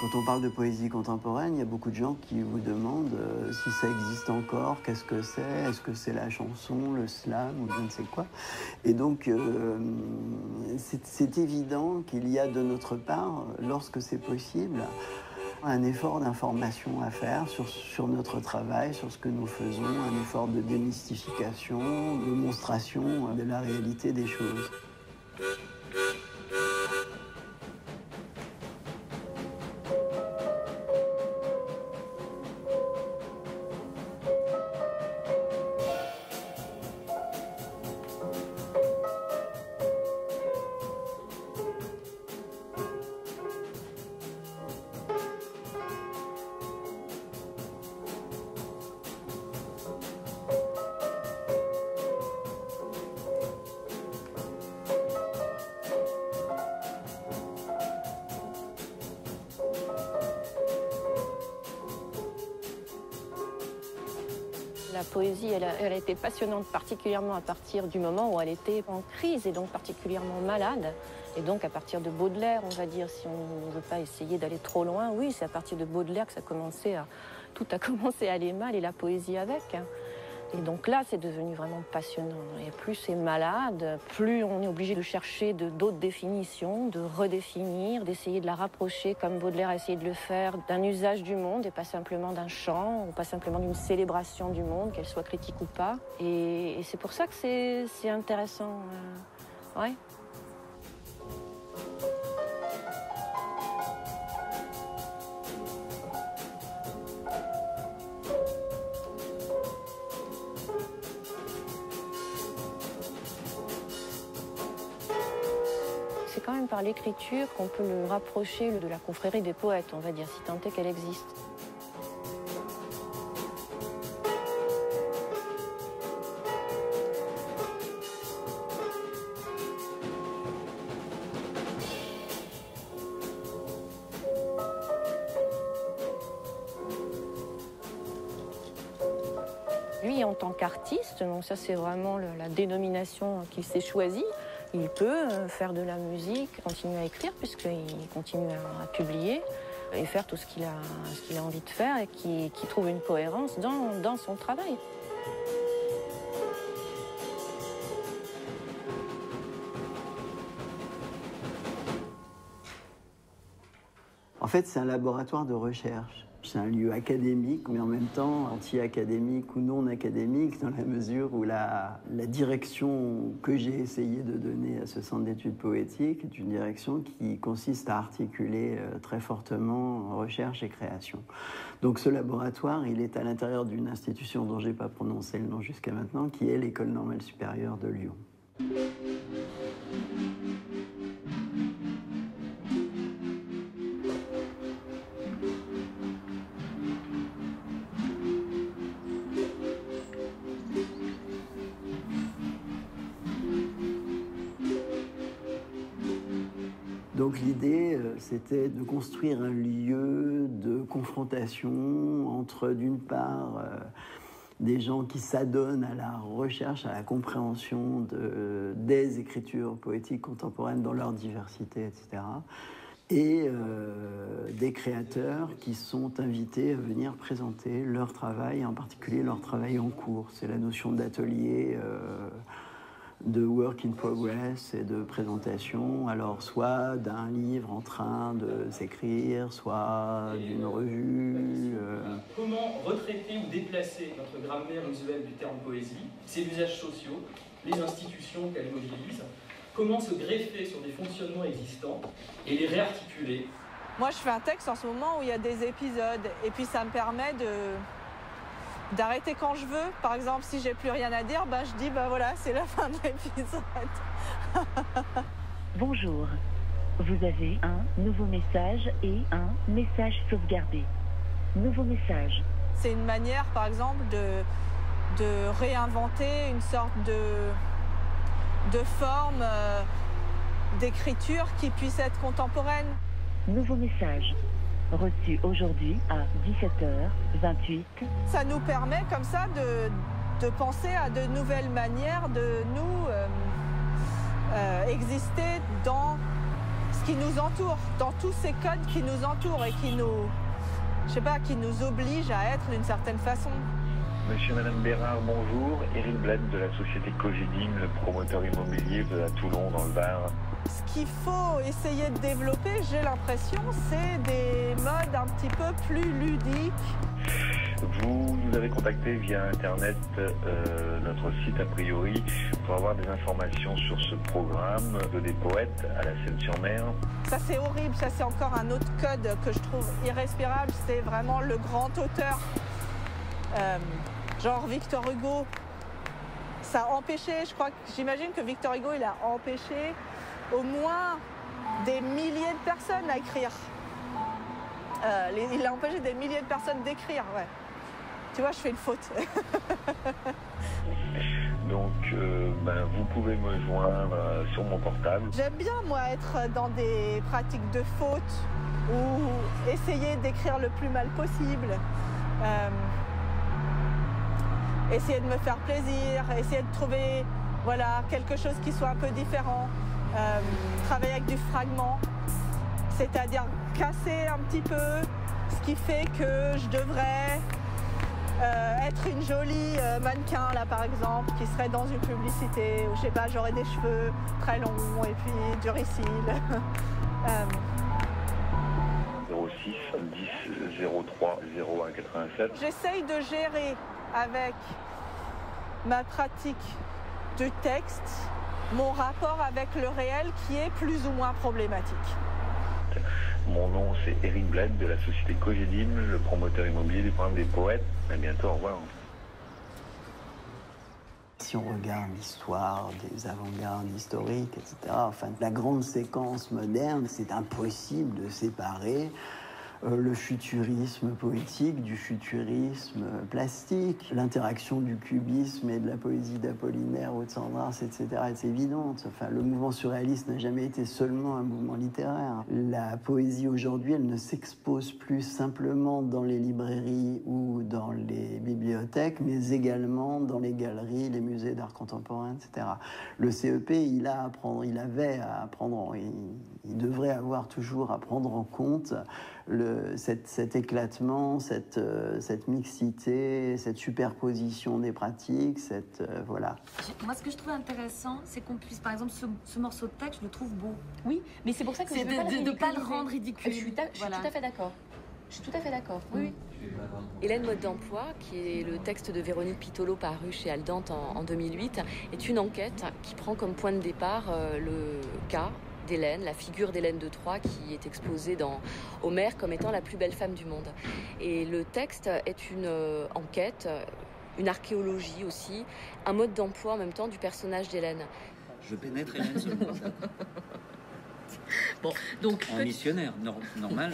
Quand on parle de poésie contemporaine, il y a beaucoup de gens qui vous demandent si ça existe encore, qu'est-ce que c'est, est-ce que c'est la chanson, le slam ou je ne sais quoi. Et donc, c'est évident qu'il y a de notre part, lorsque c'est possible, un effort d'information à faire sur notre travail, sur ce que nous faisons, un effort de démystification, de monstration de la réalité des choses. La poésie, elle a été passionnante, particulièrement à partir du moment où elle était en crise et donc particulièrement malade. Et donc à partir de Baudelaire, on va dire, si on ne veut pas essayer d'aller trop loin, oui, c'est à partir de Baudelaire que tout a commencé à aller mal et la poésie avec. Et donc là, c'est devenu vraiment passionnant. Et plus c'est malade, plus on est obligé de chercher d'autres définitions, de redéfinir, d'essayer de la rapprocher, comme Baudelaire a essayé de le faire, d'un usage du monde et pas simplement d'un chant, ou pas simplement d'une célébration du monde, qu'elle soit critique ou pas. Et c'est pour ça que c'est intéressant. Ouais. C'est quand même par l'écriture qu'on peut le rapprocher de la confrérie des poètes, on va dire, si tant est qu'elle existe. Lui, en tant qu'artiste, donc ça c'est vraiment la dénomination qu'il s'est choisie, il peut faire de la musique, continuer à écrire puisqu'il continue à publier et faire tout ce qu'il a envie de faire et qui trouve une cohérence dans son travail. En fait, c'est un laboratoire de recherche. C'est un lieu académique, mais en même temps anti-académique ou non académique, dans la mesure où la direction que j'ai essayé de donner à ce centre d'études poétiques est une direction qui consiste à articuler très fortement recherche et création. Donc ce laboratoire, il est à l'intérieur d'une institution dont je n'ai pas prononcé le nom jusqu'à maintenant, qui est l'École normale supérieure de Lyon. Donc l'idée, c'était de construire un lieu de confrontation entre, d'une part, des gens qui s'adonnent à la recherche, à la compréhension des écritures poétiques contemporaines dans leur diversité, etc., et des créateurs qui sont invités à venir présenter leur travail, en particulier leur travail en cours. C'est la notion d'atelier, de work in progress et de présentation, alors soit d'un livre en train de s'écrire, soit d'une revue. Comment retraiter ou déplacer notre grammaire usuelle du terme poésie, ses usages sociaux, les institutions qu'elle mobilise, comment se greffer sur des fonctionnements existants et les réarticuler. Moi, je fais un texte en ce moment où il y a des épisodes et puis ça me permet d'arrêter quand je veux. Par exemple, si j'ai plus rien à dire, je dis voilà, c'est la fin de l'épisode. Bonjour. Vous avez un nouveau message et un message sauvegardé. Nouveau message. C'est une manière, par exemple, de réinventer une sorte de forme d'écriture qui puisse être contemporaine. Nouveau message. Reçu aujourd'hui à 17h28. Ça nous permet comme ça de penser à de nouvelles manières de nous exister dans ce qui nous entoure, dans tous ces codes qui nous entourent et qui nous, je sais pas, qui nous obligent à être d'une certaine façon. Monsieur et Madame Bérard, bonjour. Éric Bled de la société Cogedim, le promoteur immobilier à Toulon dans le Var. Ce qu'il faut essayer de développer, j'ai l'impression, c'est des modes un petit peu plus ludiques. Vous nous avez contacté via Internet, notre site a priori, pour avoir des informations sur ce programme de des poètes à la Seine-sur-Mer. Ça c'est horrible, ça c'est encore un autre code que je trouve irrespirable, c'est vraiment le grand auteur. Genre Victor Hugo, ça a empêché, j'imagine que Victor Hugo il a empêché au moins des milliers de personnes à écrire. Il a empêché des milliers de personnes d'écrire, ouais. Tu vois, je fais une faute. Donc, vous pouvez me joindre sur mon portable. J'aime bien, moi, être dans des pratiques de faute ou essayer d'écrire le plus mal possible. Essayer de me faire plaisir, essayer de trouver quelque chose qui soit un peu différent. Travailler avec du fragment, c'est-à-dire casser un petit peu ce qui fait que je devrais être une jolie mannequin là par exemple qui serait dans une publicité ou je sais pas, j'aurais des cheveux très longs et puis du ricil. 06 10 03 01 87. J'essaye de gérer avec ma pratique du texte mon rapport avec le réel qui est plus ou moins problématique. Mon nom c'est Éric Bled de la société Cogedim, le promoteur immobilier du programme des poètes. À bientôt, au revoir. Si on regarde l'histoire des avant-gardes historiques, etc., enfin la grande séquence moderne, c'est impossible de séparer le futurisme poétique du futurisme plastique. L'interaction du cubisme et de la poésie d'Apollinaire ou de Sandras, etc., est évidente. Enfin, le mouvement surréaliste n'a jamais été seulement un mouvement littéraire. La poésie aujourd'hui, elle ne s'expose plus simplement dans les librairies ou dans les bibliothèques, mais également dans les galeries, les musées d'art contemporain, etc. Le CEP, il devrait avoir toujours à prendre en compte cet éclatement, cette mixité, cette superposition des pratiques, voilà. Moi, ce que je trouve intéressant, c'est qu'on puisse, par exemple, ce morceau de texte, je le trouve beau. Oui, mais c'est pour ça que je veux de ne pas le rendre ridicule. Je suis tout à fait d'accord. Je suis tout à fait d'accord, oui. Hélène mode d'emploi, qui est le texte de Véronique Pitolo paru chez Aldante en 2008, est une enquête qui prend comme point de départ le cas d'Hélène, la figure d'Hélène de Troie qui est exposée dans Homère comme étant la plus belle femme du monde. Et le texte est une enquête, une archéologie aussi, un mode d'emploi en même temps du personnage d'Hélène. Je pénètre Hélène seulement. Bon, donc en missionnaire, normal.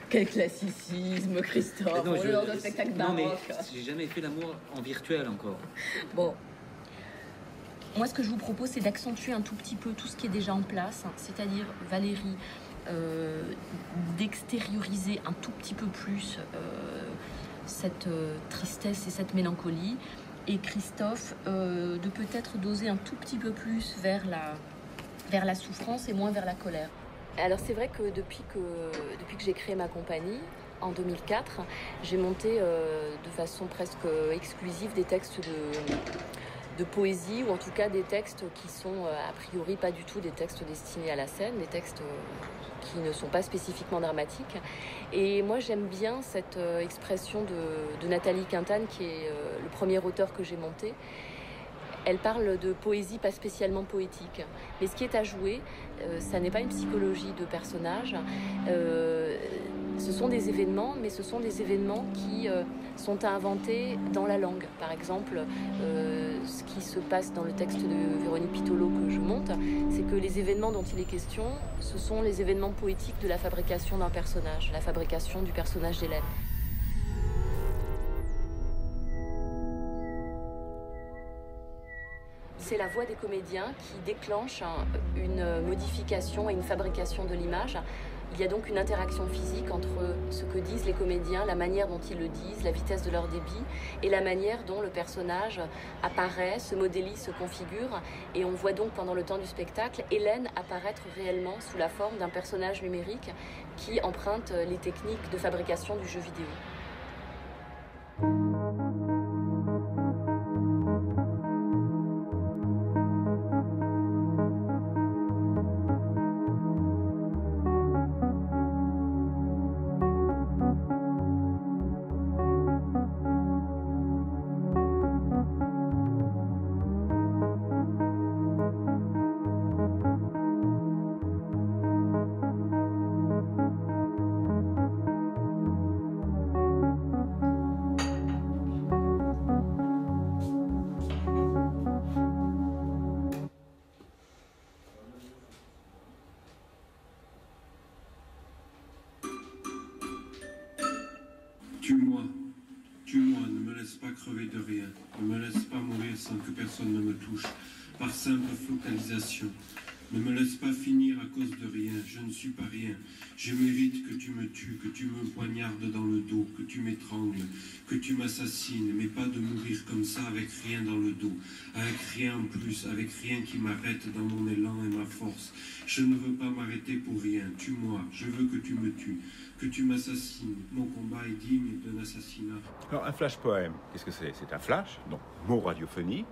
Quel classicisme, Christophe. Non, dans un spectacle baroque. Non, mais j'ai jamais fait l'amour en virtuel encore. Bon. Moi, ce que je vous propose, c'est d'accentuer un tout petit peu tout ce qui est déjà en place, c'est-à-dire Valérie, d'extérioriser un tout petit peu plus cette tristesse et cette mélancolie, et Christophe, de peut-être doser un tout petit peu plus vers la souffrance et moins vers la colère. Alors c'est vrai que depuis que j'ai créé ma compagnie, en 2004, j'ai monté de façon presque exclusive des textes de poésie, ou en tout cas des textes qui sont a priori pas du tout des textes destinés à la scène, des textes qui ne sont pas spécifiquement dramatiques. Et moi j'aime bien cette expression de Nathalie Quintane, qui est le premier auteur que j'ai monté. Elle parle de poésie pas spécialement poétique. Mais ce qui est à jouer, ça n'est pas une psychologie de personnage. Ce sont des événements, mais ce sont des événements qui sont à inventer dans la langue. Par exemple, ce qui se passe dans le texte de Véronique Pitolo que je monte, c'est que les événements dont il est question, ce sont les événements poétiques de la fabrication d'un personnage, la fabrication du personnage d'Hélène. C'est la voix des comédiens qui déclenche une modification et une fabrication de l'image. Il y a donc une interaction physique entre ce que disent les comédiens, la manière dont ils le disent, la vitesse de leur débit et la manière dont le personnage apparaît, se modélise, se configure. Et on voit donc pendant le temps du spectacle Hélène apparaître réellement sous la forme d'un personnage numérique qui emprunte les techniques de fabrication du jeu vidéo. Tue-moi, ne me laisse pas crever de rien, ne me laisse pas mourir sans que personne ne me touche, par simple focalisation. Ne me laisse pas finir à cause de rien, je ne suis pas rien. Je mérite que tu me tues, que tu me poignardes dans le dos, que tu m'étrangles, que tu m'assassines, mais pas de mourir comme ça avec rien dans le dos, avec rien en plus, avec rien qui m'arrête dans mon élan et ma force. Je ne veux pas m'arrêter pour rien, tue-moi, je veux que tu me tues, que tu m'assassines. Mon combat est digne d'un assassinat. Alors un flash poème, qu'est-ce que c'est? C'est un flash, donc mot radiophonique,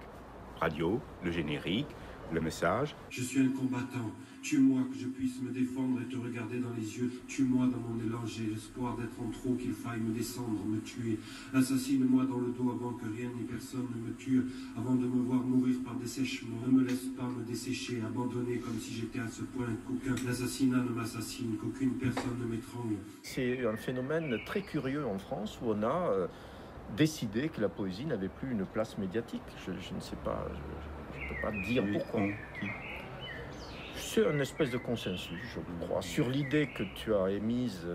radio, le générique, le message. Je suis un combattant. Tue-moi que je puisse me défendre et te regarder dans les yeux. Tue-moi dans mon élan, j'ai l'espoir d'être en trop, qu'il faille me descendre, me tuer. Assassine-moi dans le dos avant que rien ni personne ne me tue, avant de me voir mourir par dessèchement. Ne me laisse pas me dessécher, abandonner comme si j'étais à ce point qu'aucun assassinat ne m'assassine, qu'aucune personne ne m'étrangle. C'est un phénomène très curieux en France où on a décidé que la poésie n'avait plus une place médiatique. Je ne sais pas... Je ne peux pas dire pourquoi. C'est une espèce de consensus, je crois, sur l'idée que tu as émise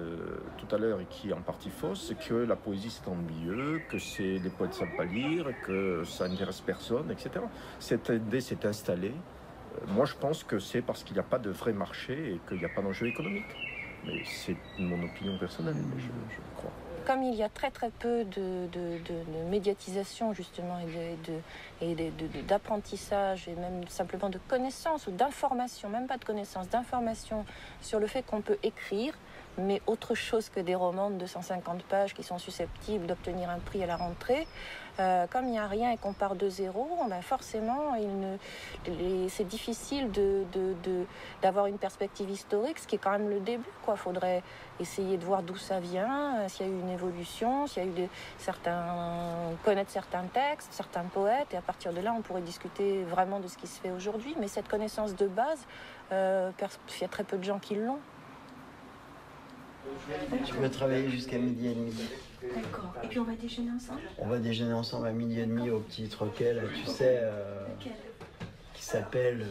tout à l'heure et qui est en partie fausse, c'est que la poésie c'est ennuyeux, que les poètes ne savent pas lire, que ça n'intéresse personne, etc. Cette idée s'est installée. Moi, je pense que c'est parce qu'il n'y a pas de vrai marché et qu'il n'y a pas d'enjeu économique. Mais c'est mon opinion personnelle, mais je crois. Comme il y a très peu de médiatisation justement et d'apprentissage et même simplement de connaissances ou d'informations, même pas de connaissances, d'informations sur le fait qu'on peut écrire, mais autre chose que des romans de 250 pages qui sont susceptibles d'obtenir un prix à la rentrée. Comme il n'y a rien et qu'on part de zéro, ben forcément, c'est difficile d'avoir une perspective historique, ce qui est quand même le début. Il faudrait essayer de voir d'où ça vient, s'il y a eu une évolution, s'il y a eu connaître certains textes, certains poètes, et à partir de là, on pourrait discuter vraiment de ce qui se fait aujourd'hui. Mais cette connaissance de base, il y a très peu de gens qui l'ont. Tu peux travailler jusqu'à 12h30. D'accord. Et puis on va déjeuner ensemble? On va déjeuner ensemble à 12h30 au petit troquet, là, tu sais, qui s'appelle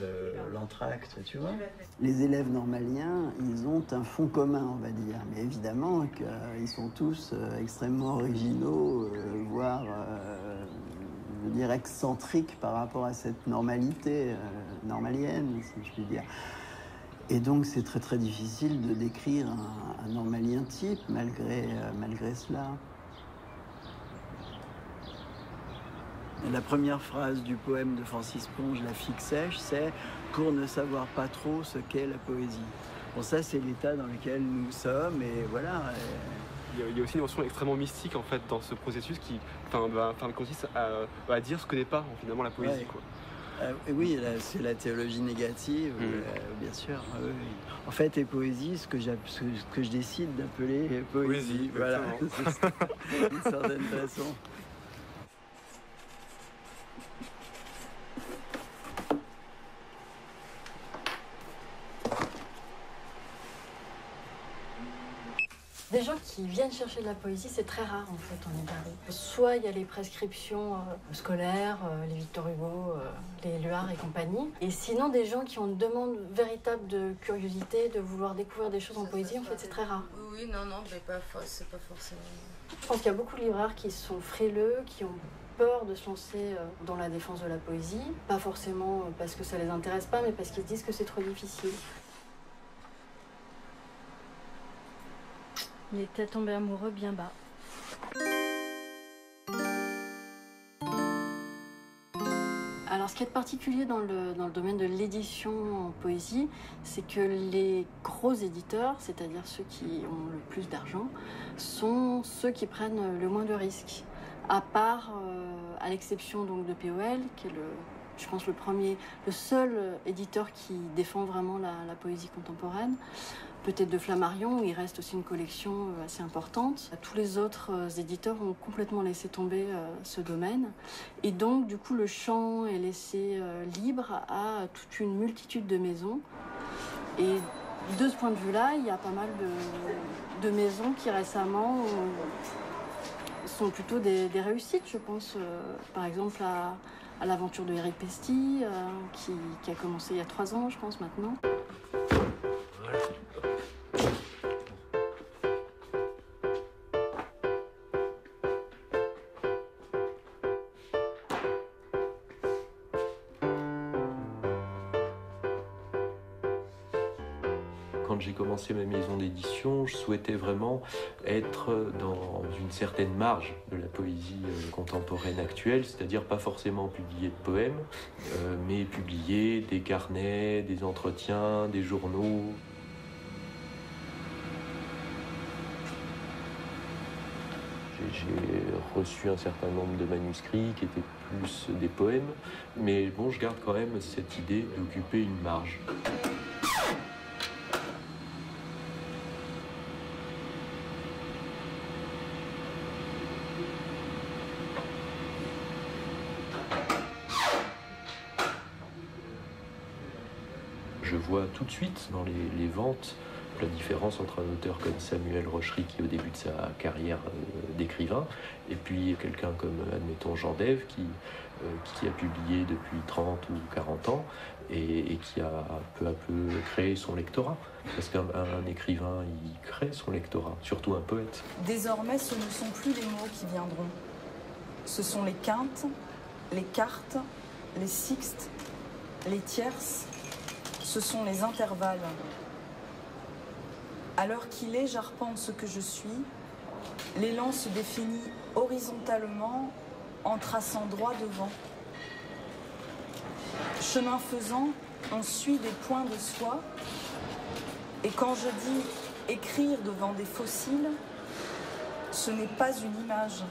l'entracte, tu vois. Les élèves normaliens, ils ont un fond commun, on va dire. Mais évidemment qu'ils sont tous extrêmement originaux, voire, je veux dire, excentriques par rapport à cette normalité normalienne, si je puis dire. Et donc c'est très très difficile de décrire un normalien type malgré cela. La première phrase du poème de Francis Ponge, La Figue sèche, c'est « Pour ne savoir pas trop ce qu'est la poésie ». Bon, ça c'est l'état dans lequel nous sommes et voilà. Il y a aussi une notion extrêmement mystique en fait dans ce processus qui consiste à dire ce que n'est pas finalement la poésie. Ouais. Quoi. Oui, c'est la théologie négative, bien sûr. Oui. En fait, les poésies, ce que je décide d'appeler poésie. Voilà, d'une certaine façon. Des gens qui viennent chercher de la poésie, c'est très rare en fait en Paris. Soit il y a les prescriptions scolaires, les Victor Hugo, les Éluard et compagnie. Et sinon des gens qui ont une demande véritable de curiosité, de vouloir découvrir des choses en poésie, en fait c'est très rare. Oui, non, mais c'est pas forcément... Je pense qu'il y a beaucoup de libraires qui sont frileux, qui ont peur de se lancer dans la défense de la poésie. Pas forcément parce que ça les intéresse pas, mais parce qu'ils se disent que c'est trop difficile. Il était tombé amoureux bien bas. Alors, ce qui est particulier dans le domaine de l'édition en poésie, c'est que les gros éditeurs, c'est-à-dire ceux qui ont le plus d'argent, sont ceux qui prennent le moins de risques. À part, à l'exception donc de POL, qui est je pense le seul éditeur qui défend vraiment la poésie contemporaine. Peut-être de Flammarion, où il reste aussi une collection assez importante. Tous les autres éditeurs ont complètement laissé tomber ce domaine. Et donc, du coup, le champ est laissé libre à toute une multitude de maisons. Et de ce point de vue-là, il y a pas mal de maisons qui récemment sont plutôt des réussites, je pense. Par exemple, à l'aventure de Éric Pesty, qui a commencé il y a 3 ans, je pense, maintenant. Quand j'ai commencé ma maison d'édition, je souhaitais vraiment être dans une certaine marge de la poésie contemporaine actuelle, c'est-à-dire pas forcément publier de poèmes, mais publier des carnets, des entretiens, des journaux. J'ai reçu un certain nombre de manuscrits qui étaient plus des poèmes, mais bon, je garde quand même cette idée d'occuper une marge. Je vois tout de suite dans les ventes la différence entre un auteur comme Samuel Rochery, qui est au début de sa carrière d'écrivain, et puis quelqu'un comme, admettons, Jean Dève, qui a publié depuis 30 ou 40 ans, et qui a peu à peu créé son lectorat. Parce qu'un écrivain, il crée son lectorat, surtout un poète. Désormais, ce ne sont plus les mots qui viendront. Ce sont les quintes, les quartes, les sixtes, les tierces. Ce sont les intervalles. À l'heure qu'il est, j'arpente ce que je suis. L'élan se définit horizontalement en traçant droit devant. Chemin faisant, on suit des points de soi. Et quand je dis écrire devant des fossiles, ce n'est pas une image.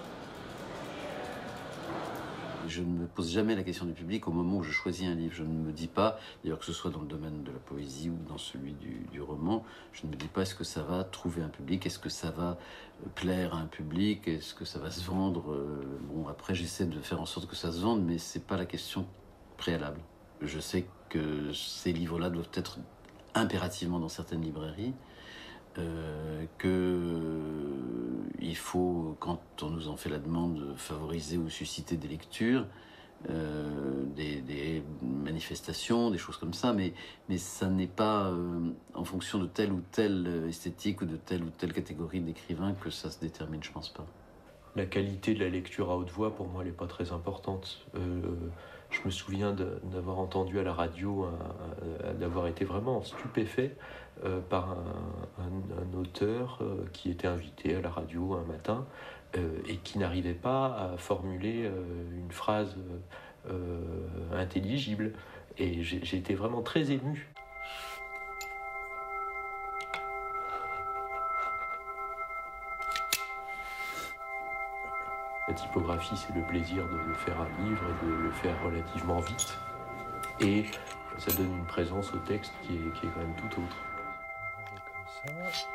Je ne me pose jamais la question du public au moment où je choisis un livre. Je ne me dis pas, d'ailleurs que ce soit dans le domaine de la poésie ou dans celui du roman, je ne me dis pas est-ce que ça va trouver un public, est-ce que ça va plaire à un public, est-ce que ça va se vendre. Bon, après j'essaie de faire en sorte que ça se vende, mais c'est pas la question préalable. Je sais que ces livres-là doivent être impérativement dans certaines librairies, qu'il faut, quand on nous en fait la demande, favoriser ou susciter des lectures, des manifestations, des choses comme ça, mais ça n'est pas en fonction de telle ou telle esthétique ou de telle catégorie d'écrivains que ça se détermine, je pense pas. La qualité de la lecture à haute voix, pour moi, elle n'est pas très importante. Je me souviens d'avoir entendu à la radio, d'avoir été vraiment stupéfait par un auteur qui était invité à la radio un matin et qui n'arrivait pas à formuler une phrase intelligible. Et j'ai été vraiment très ému. La typographie, c'est le plaisir de faire un livre et de le faire relativement vite. Et ça donne une présence au texte qui est quand même tout autre. Comme ça.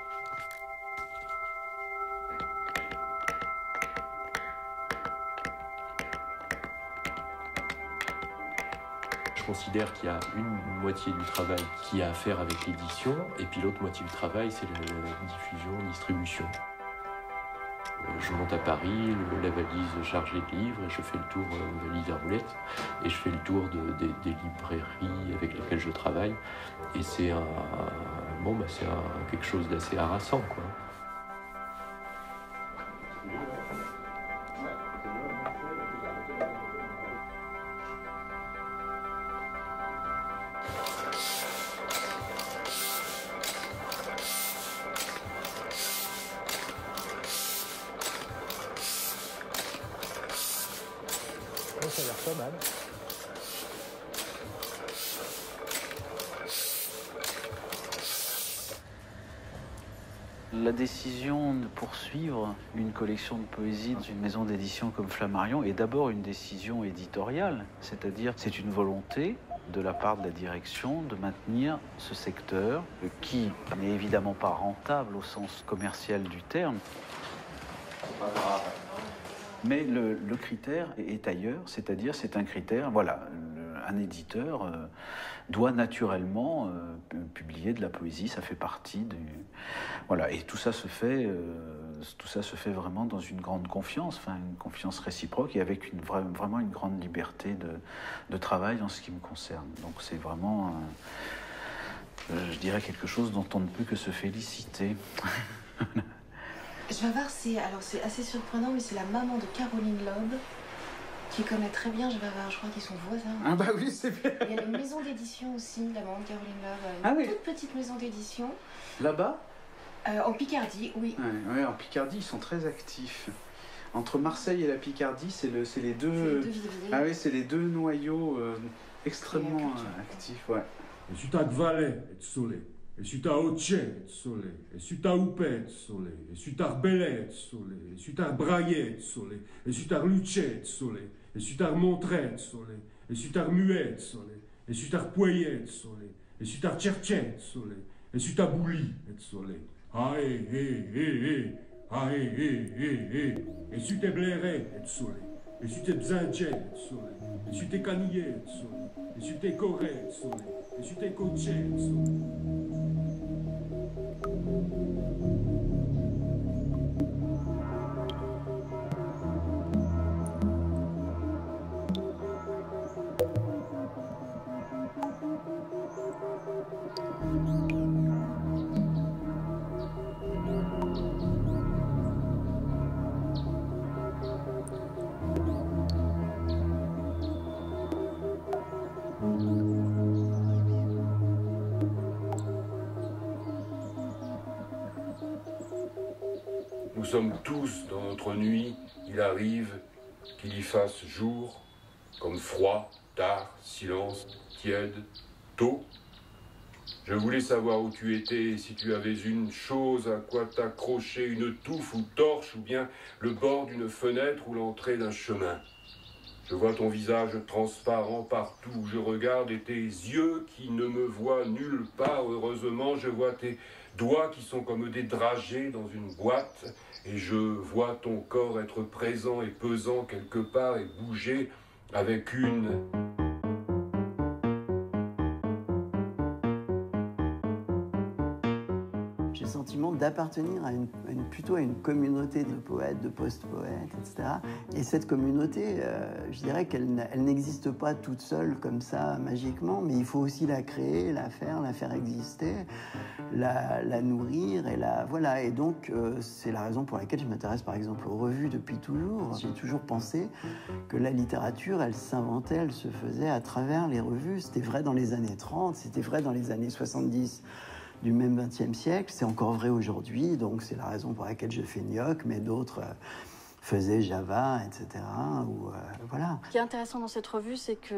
Je considère qu'il y a une moitié du travail qui a à faire avec l'édition, et puis l'autre moitié du travail, c'est la diffusion, la distribution. Je monte à Paris, la valise chargée de livres, et je fais le tour, valise à roulettes, et je fais le tour des librairies avec lesquelles je travaille. Et c'est quelque chose d'assez harassant, quoi. ça a l'air pas mal. La décision de poursuivre une collection de poésie dans une maison d'édition comme Flammarion est d'abord une décision éditoriale, c'est-à-dire c'est une volonté de la part de la direction de maintenir ce secteur qui n'est évidemment pas rentable au sens commercial du terme. Mais le critère est ailleurs, c'est-à-dire c'est un critère, voilà, un éditeur doit naturellement publier de la poésie, ça fait partie du... Voilà, et tout ça se fait vraiment dans une grande confiance, enfin une confiance réciproque et avec vraiment une grande liberté de travail en ce qui me concerne. Donc c'est vraiment, je dirais, quelque chose dont on ne peut que se féliciter. Je vais voir, c'est assez surprenant, mais c'est la maman de Caroline Loeb, qui connaît très bien, je crois qu'ils sont voisins. Ah bah oui, c'est bien. Il y a une maison d'édition aussi, la maman de Caroline Loeb, Ah oui. toute petite maison d'édition. Là-bas ? En Picardie, oui. Ouais, en Picardie, ils sont très actifs. Entre Marseille et la Picardie, c'est les deux... Ah oui, c'est les deux noyaux extrêmement actifs, ouais. E su ta gvale et sole, e su ta oce et sole, e su ta upe et sole, e su ta rbele et sole, e su ta braie et sole, e su ta luce et sole, e su ta montre et sole, e su ta muet et sole, e su ta poie et sole, e su ta cerce et sole, e su ta bouli et sole. Ae, e su te blere et sole, e su te bzinge et sole, e su te canille et sole, e su te corre et sole, e su te coce et sole. Nous sommes tous dans notre nuit, il arrive qu'il y fasse jour, comme froid, tard, silence, tiède, tôt. Je voulais savoir où tu étais et si tu avais une chose à quoi t'accrocher, une touffe ou torche, ou bien le bord d'une fenêtre ou l'entrée d'un chemin. Je vois ton visage transparent partout où je regarde et tes yeux qui ne me voient nulle part. Heureusement, je vois tes doigts qui sont comme des dragées dans une boîte et je vois ton corps être présent et pesant quelque part et bouger avec une... J'ai le sentiment d'appartenir plutôt à une communauté de poètes, de post-poètes, etc. Et cette communauté, je dirais qu'elle n'existe pas toute seule comme ça, magiquement, mais il faut aussi la créer, la faire exister, la nourrir, voilà. Et donc, c'est la raison pour laquelle je m'intéresse, par exemple, aux revues depuis toujours. J'ai toujours pensé que la littérature, elle s'inventait, elle se faisait à travers les revues. C'était vrai dans les années 30, c'était vrai dans les années 70. Du même XXe siècle, c'est encore vrai aujourd'hui, donc c'est la raison pour laquelle je fais Nioc, mais d'autres faisaient Java, etc. Voilà. Ce qui est intéressant dans cette revue, c'est qu'il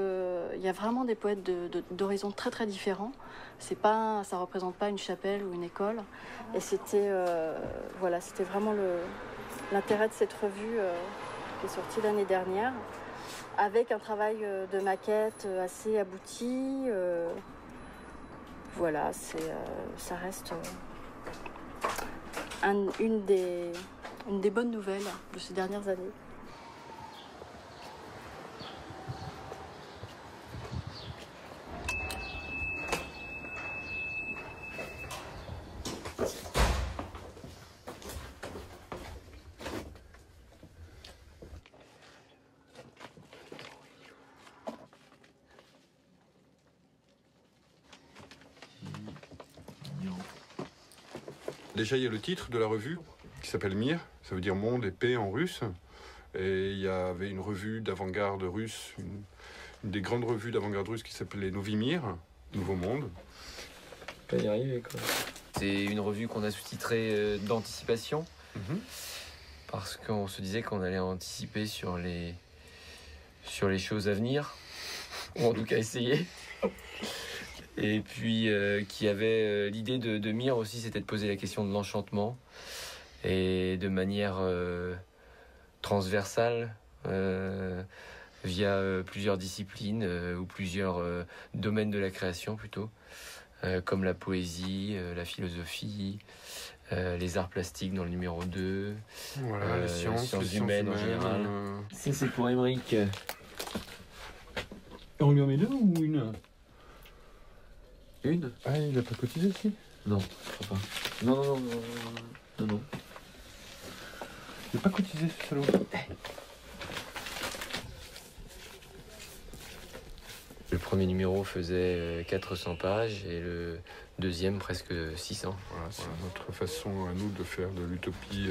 y a vraiment des poètes d'horizons très très différents. Ça ne représente pas une chapelle ou une école. Et c'était vraiment l'intérêt de cette revue qui est sortie l'année dernière, avec un travail de maquette assez abouti. Voilà, ça reste une des bonnes nouvelles de ces dernières années. Déjà, il y a le titre de la revue qui s'appelle Mir, ça veut dire monde et paix en russe. Et il y avait une revue d'avant-garde russe, une des grandes revues d'avant-garde russe qui s'appelait Novi Mir, Nouveau Monde. On peut y arriver, quoi. C'est une revue qu'on a sous-titrée d'anticipation, parce qu'on se disait qu'on allait anticiper sur sur les choses à venir, ou en tout cas essayer. Et puis qui avait l'idée de Mir aussi, c'était de poser la question de l'enchantement, et de manière transversale, via plusieurs disciplines ou plusieurs domaines de la création plutôt, comme la poésie, la philosophie, les arts plastiques dans le numéro 2, voilà, les sciences humaines en général. Ça c'est pour Émeric. On lui en met 2 ou une? Une? Ah, il n'a pas cotisé aussi? Non, je crois pas. Non. Il n'a pas cotisé ce salaud. Le premier numéro faisait 400 pages et le deuxième presque 600. Voilà, c'est notre façon à nous de faire de l'utopie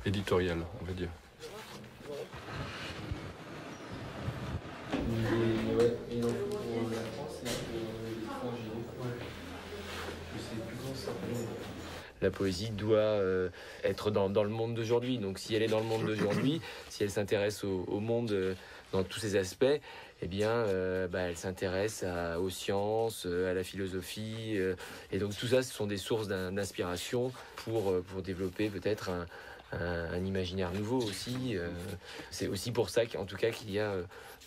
éditoriale, on va dire. La poésie doit être dans le monde d'aujourd'hui. Donc si elle est dans le monde d'aujourd'hui, si elle s'intéresse au monde dans tous ses aspects, eh bien, elle s'intéresse aux sciences, à la philosophie. Et donc tout ça, ce sont des sources d'inspiration pour développer peut-être un imaginaire nouveau aussi. C'est aussi pour ça qu'en tout cas qu'il y a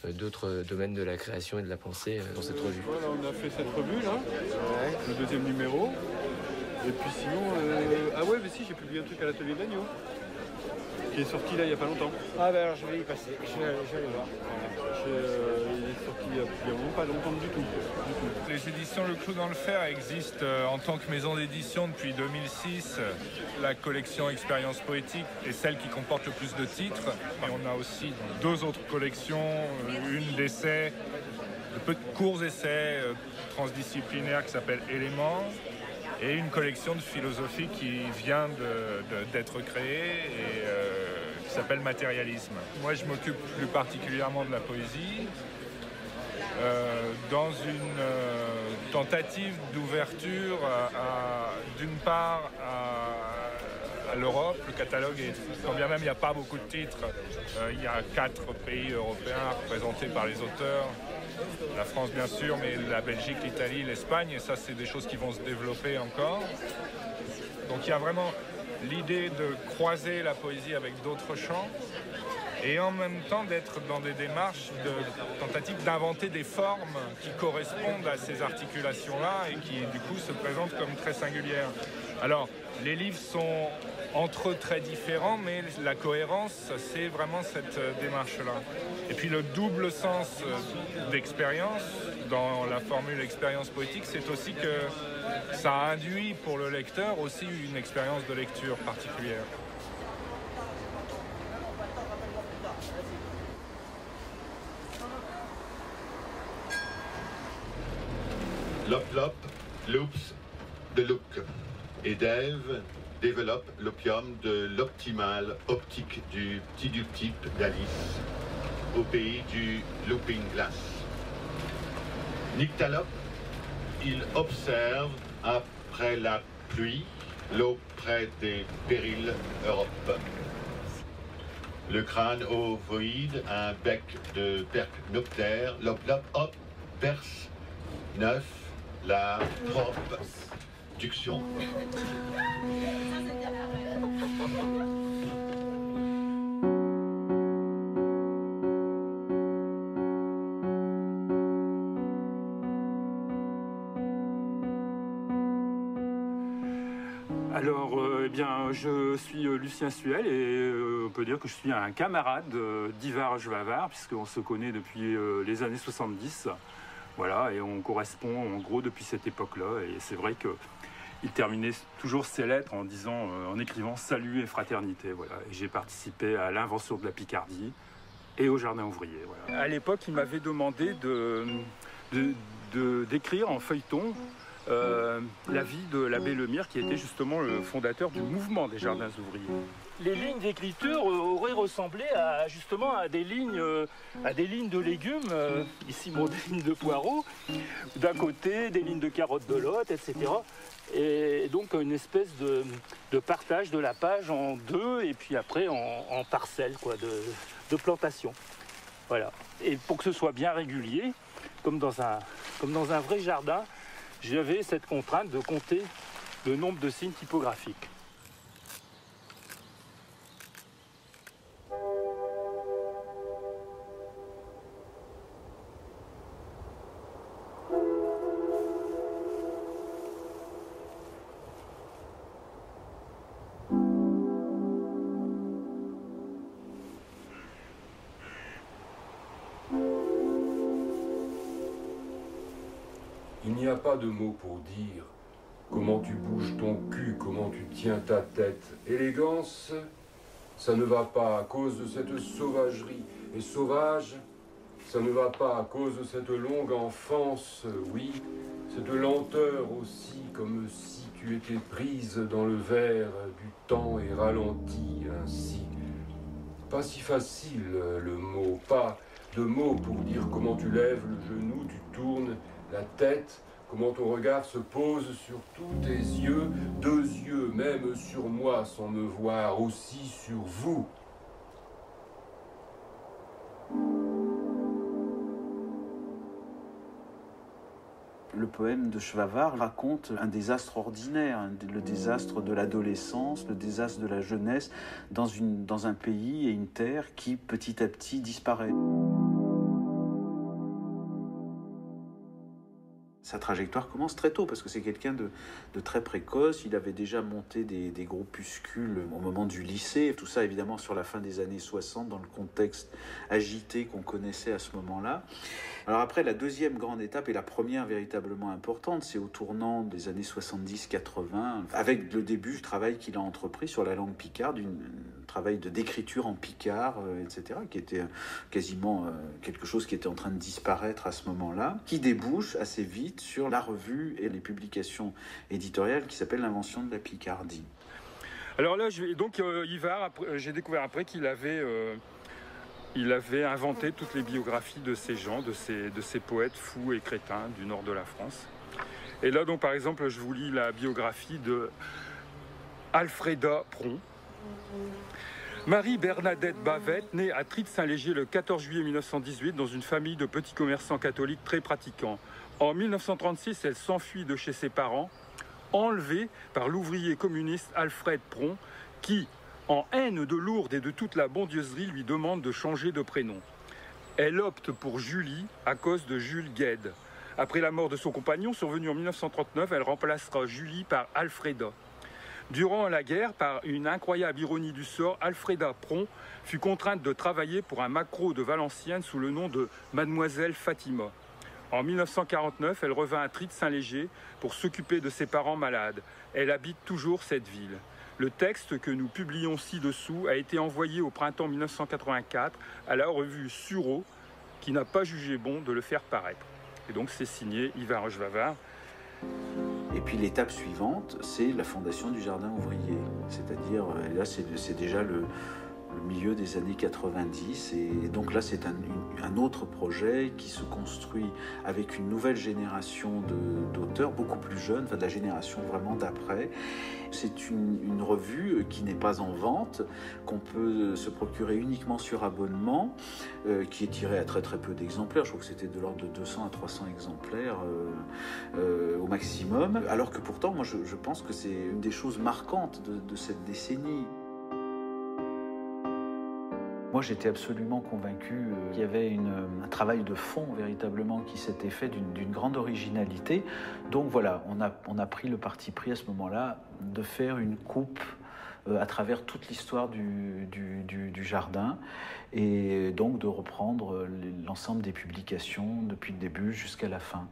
d'autres domaines de la création et de la pensée dans cette revue. Voilà, on a fait cette revue là, le deuxième numéro. Et puis sinon, ah ouais, mais si, j'ai publié un truc à l'atelier d'Agneau, qui est sorti là il n'y a pas longtemps. Ah ben alors je vais y passer, je vais aller voir. Il est sorti il y a vraiment pas longtemps du tout. Les éditions Le Clou dans le Fer existent en tant que maison d'édition depuis 2006. La collection Expérience Poétique est celle qui comporte le plus de titres. Et on a aussi 2 autres collections, une d'essais, de courts essais transdisciplinaires qui s'appelle Éléments, et une collection de philosophie qui vient d'être créée et qui s'appelle Matérialisme. Moi, je m'occupe plus particulièrement de la poésie dans une tentative d'ouverture d'une part à l'Europe. Le catalogue est, quand bien même il n'y a pas beaucoup de titres, il y a 4 pays européens représentés par les auteurs. La France bien sûr, mais la Belgique, l'Italie, l'Espagne, et ça c'est des choses qui vont se développer encore. Donc il y a vraiment l'idée de croiser la poésie avec d'autres champs et en même temps d'être dans des démarches de tentative d'inventer des formes qui correspondent à ces articulations-là et qui du coup se présentent comme très singulières. Alors les livres sont entre eux très différents, mais la cohérence, c'est vraiment cette démarche-là. Et puis le double sens d'expérience, dans la formule expérience poétique, c'est aussi que ça induit pour le lecteur aussi une expérience de lecture particulière. Lop Lop, Loops de Look. Et Dave développe l'opium de l'optimale optique du petit type d'Alice au pays du Looping Glass. Nyctalope, il observe après la pluie l'eau près des périls Europe. Le crâne ovoïde, un bec de percnoptère, Lop Lop hop, perce, neuf, la production. Alors, eh bien, je suis Lucien Suel et on peut dire que je suis un camarade d'Ivar Jevavard, puisqu'on se connaît depuis les années 70. Voilà, et on correspond en gros depuis cette époque-là. Et c'est vrai qu'il terminait toujours ses lettres en disant, en écrivant salut et fraternité. Voilà. Et j'ai participé à l'invention de la Picardie et au Jardin ouvrier. Voilà. À l'époque, il m'avait demandé d'écrire en feuilleton la vie de l'abbé Lemire, qui était justement le fondateur du mouvement des Jardins ouvriers. Les lignes d'écriture auraient ressemblé justement à des lignes de légumes, ici des lignes de poireaux, d'un côté des lignes de carottes de l'autre, etc. Et donc une espèce de partage de la page en deux et puis après en parcelles quoi, de plantation. Voilà. Et pour que ce soit bien régulier, comme dans un vrai jardin, j'avais cette contrainte de compter le nombre de signes typographiques. Il n'y a pas de mots pour dire comment tu bouges ton cul, comment tu tiens ta tête. Élégance, ça ne va pas à cause de cette sauvagerie. Et sauvage, ça ne va pas à cause de cette longue enfance, oui, cette lenteur aussi, comme si tu étais prise dans le verre du temps et ralentie ainsi. Pas si facile le mot, pas de mots pour dire comment tu lèves le genou, tu tournes la tête, comment ton regard se pose sur tous tes yeux, 2 yeux même sur moi sans me voir, aussi sur vous. Le poème de Schwavard raconte un désastre ordinaire, le désastre de l'adolescence, le désastre de la jeunesse dans un pays et une terre qui petit à petit disparaît. Sa trajectoire commence très tôt parce que c'est quelqu'un de très précoce. Il avait déjà monté des groupuscules au moment du lycée. Tout ça évidemment sur la fin des années 60 dans le contexte agité qu'on connaissait à ce moment-là. Alors après, la deuxième grande étape et la première véritablement importante, c'est au tournant des années 70-80, avec le début du travail qu'il a entrepris sur la langue picarde, un travail d'écriture en picard, etc., qui était quasiment quelque chose qui était en train de disparaître à ce moment-là, qui débouche assez vite sur la revue et les publications éditoriales qui s'appellent l'Invention de la Picardie. Alors là, Ivard, j'ai découvert après qu'il avait... Il avait inventé toutes les biographies de ces gens, de ces poètes fous et crétins du nord de la France. Et là, donc, par exemple, je vous lis la biographie de Alfreda Pron. Marie-Bernadette Bavette, née à Trite-Saint-Léger le 14 juillet 1918 dans une famille de petits commerçants catholiques très pratiquants. En 1936, elle s'enfuit de chez ses parents, enlevée par l'ouvrier communiste Alfred Pron, qui, en haine de Lourdes et de toute la bondieuserie, lui demande de changer de prénom. Elle opte pour Julie à cause de Jules Guesde. Après la mort de son compagnon, survenu en 1939, elle remplacera Julie par Alfreda. Durant la guerre, par une incroyable ironie du sort, Alfreda Pron fut contrainte de travailler pour un maquereau de Valenciennes sous le nom de Mademoiselle Fatima. En 1949, elle revint à Trite-Saint-Léger pour s'occuper de ses parents malades. Elle habite toujours cette ville. Le texte que nous publions ci-dessous a été envoyé au printemps 1984 à la revue Sureau, qui n'a pas jugé bon de le faire paraître. Et donc c'est signé Ivard Rochevavard. Et puis l'étape suivante, c'est la fondation du Jardin ouvrier. C'est-à-dire, là c'est déjà le milieu des années 90, et donc là c'est un autre projet qui se construit avec une nouvelle génération d'auteurs, beaucoup plus jeunes, enfin de la génération vraiment d'après. C'est une revue qui n'est pas en vente, qu'on peut se procurer uniquement sur abonnement, qui est tirée à très très peu d'exemplaires. Je crois que c'était de l'ordre de 200 à 300 exemplaires au maximum, alors que pourtant moi je pense que c'est une des choses marquantes de cette décennie. Moi, j'étais absolument convaincu qu'il y avait un travail de fond véritablement qui s'était fait d'une grande originalité. Donc voilà, on a pris le parti pris à ce moment-là de faire une coupe à travers toute l'histoire du jardin et donc de reprendre l'ensemble des publications depuis le début jusqu'à la fin.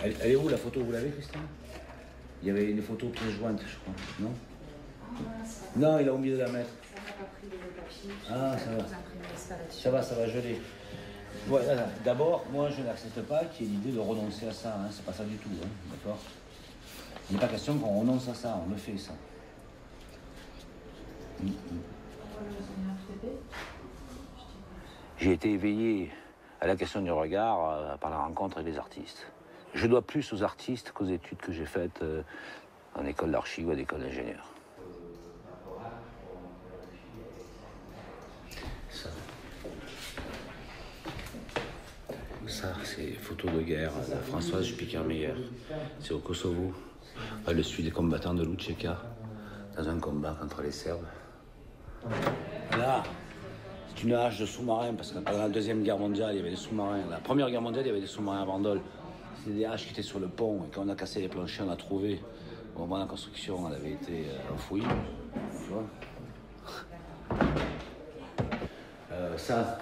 Elle est où la photo? Vous l'avez, Christine? Il y avait une photo pièce jointe, je crois. Non? Non, il a oublié de la mettre. Ah, ça va. Ça va geler. Voilà. D'abord, moi, je n'accepte pas qu'il y ait l'idée de renoncer à ça. Hein. C'est pas ça du tout. Hein. D'accord? Il n'est pas question qu'on renonce à ça. On le fait, ça. J'ai été éveillé à la question du regard par la rencontre avec les artistes. Je dois plus aux artistes qu'aux études que j'ai faites en école d'archi ou à l'école d'ingénieur. Ça, c'est photo de guerre de Françoise Spikermeyer. C'est au Kosovo. Elle suit les combattants de Lučeka dans un combat contre les Serbes. Là, c'est une hache de sous-marin, parce que pendant la Deuxième Guerre mondiale, il y avait des sous-marins. La Première Guerre mondiale, il y avait des sous-marins à Bandol. C'était des haches qui étaient sur le pont, et quand on a cassé les planchers, on a trouvé. Au moment de la construction, elle avait été enfouie. Tu vois. Ça,